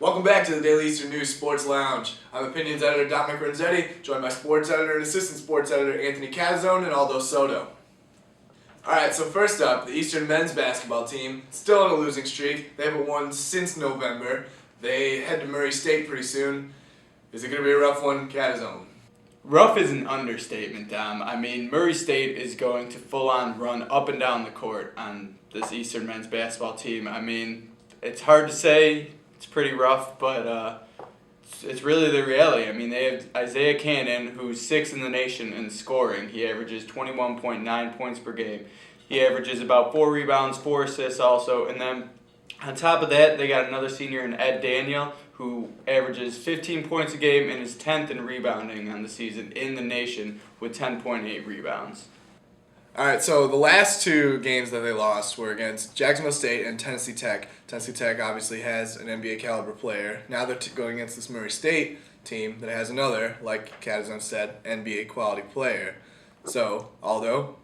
Welcome back to the Daily Eastern News Sports Lounge. I'm Opinions Editor Dominic Renzetti, joined by Sports Editor and Assistant Sports Editor Anthony Catezone and Aldo Soto. Alright, so first up, the Eastern men's basketball team, still on a losing streak. They haven't won since November. They head to Murray State pretty soon. Is it going to be a rough one, Catezone? Rough is an understatement, Dom. I mean, Murray State is going to full-on run up and down the court on this Eastern men's basketball team. I mean, it's hard to say. It's pretty rough, but it's really the reality. I mean, they have Isaiah Cannon, who's 6th in the nation in scoring. He averages 21.9 points per game. He averages about 4 rebounds, 4 assists also. And then on top of that, they got another senior in Ed Daniel, who averages 15 points a game and is 10th in rebounding on the season in the nation with 10.8 rebounds. Alright, so the last two games that they lost were against Jacksonville State and Tennessee Tech. Tennessee Tech obviously has an NBA caliber player. Now they're going against this Murray State team that has another, like Catezone said, NBA quality player. So, Aldo?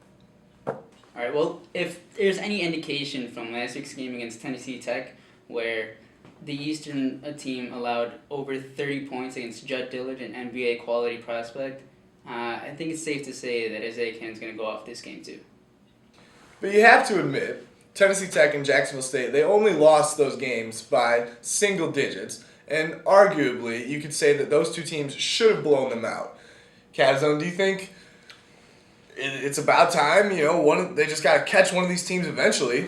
Alright, well, if there's any indication from last week's game against Tennessee Tech where the Eastern team allowed over 30 points against Judd Dillard, an NBA quality prospect, I think it's safe to say that Isaiah Cannon's going to go off this game too. But you have to admit, Tennessee Tech and Jacksonville State, they only lost those games by single digits, and arguably you could say that those two teams should have blown them out. Catezone, do you think it's about time? You know, they just got to catch one of these teams eventually.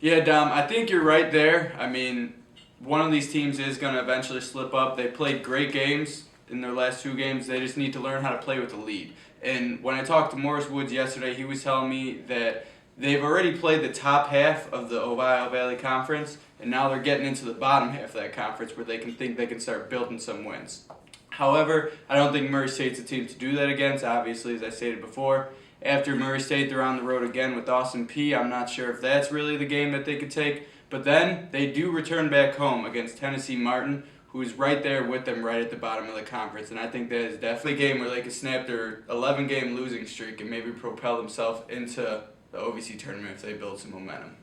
Yeah, Dom, I think you're right there. I mean, one of these teams is going to eventually slip up. They played great games in their last 2 games. They just need to learn how to play with the lead. And when I talked to Morris Woods yesterday, he was telling me that they've already played the top half of the Ohio Valley Conference, and now they're getting into the bottom half of that conference where they can start building some wins. However, I don't think Murray State's a team to do that against, obviously, as I stated before. After Murray State, they're on the road again with Austin Peay. I'm not sure if that's really the game that they could take. But then they do return back home against Tennessee Martin, who is right there with them right at the bottom of the conference. And I think that is definitely a game where they could snap their 11-game losing streak and maybe propel themselves into the OVC tournament if they build some momentum.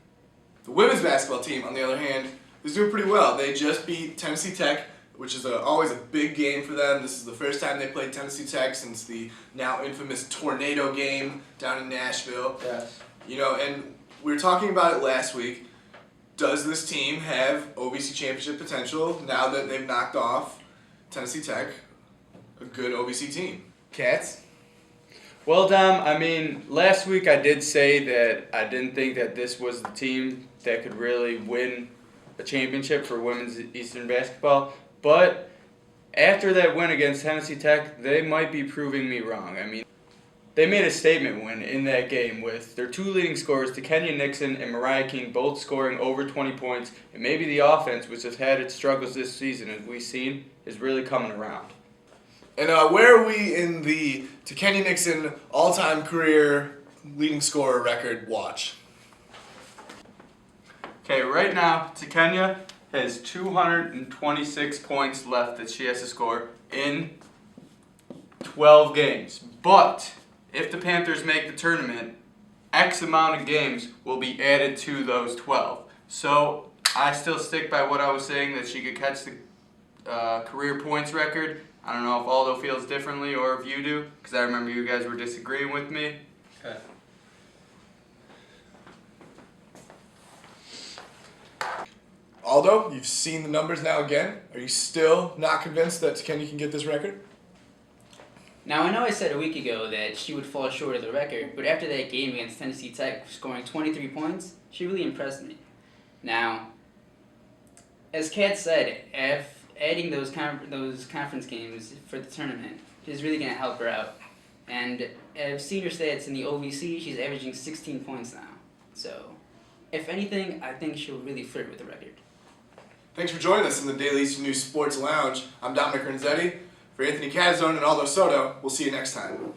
The women's basketball team, on the other hand, is doing pretty well. They just beat Tennessee Tech, which is always a big game for them. This is the first time they played Tennessee Tech since the now infamous tornado game down in Nashville. Yes. You know, and we were talking about it last week. Does this team have OVC championship potential now that they've knocked off Tennessee Tech, a good OVC team? Cats? Well, Dom, I mean, last week I did say that I didn't think that this was the team that could really win a championship for women's Eastern basketball. But after that win against Tennessee Tech, they might be proving me wrong. I mean, they made a statement win in that game with their 2 leading scorers, Takenya Nixon and Mariah King, both scoring over 20 points. And maybe the offense, which has had its struggles this season, as we've seen, is really coming around. And where are we in the Takenya Nixon all-time career leading scorer record watch? Okay, right now, Takenya has 226 points left that she has to score in 12 games. But if the Panthers make the tournament, X amount of games will be added to those 12. So I still stick by what I was saying, that she could catch the career points record. I don't know if Aldo feels differently or if you do, because I remember you guys were disagreeing with me. Okay. Aldo, you've seen the numbers now again. Are you still not convinced that Takenya can get this record? Now, I know I said a week ago that she would fall short of the record, but after that game against Tennessee Tech, scoring 23 points, she really impressed me. Now, as Kat said, adding those conference games for the tournament is really going to help her out. And I've seen her stats in the OVC. She's averaging 16 points now. So, if anything, I think she'll really flirt with the record. Thanks for joining us in the Daily Eastern News Sports Lounge. I'm Dominic Renzetti. For Anthony Catezone and Aldo Soto, we'll see you next time.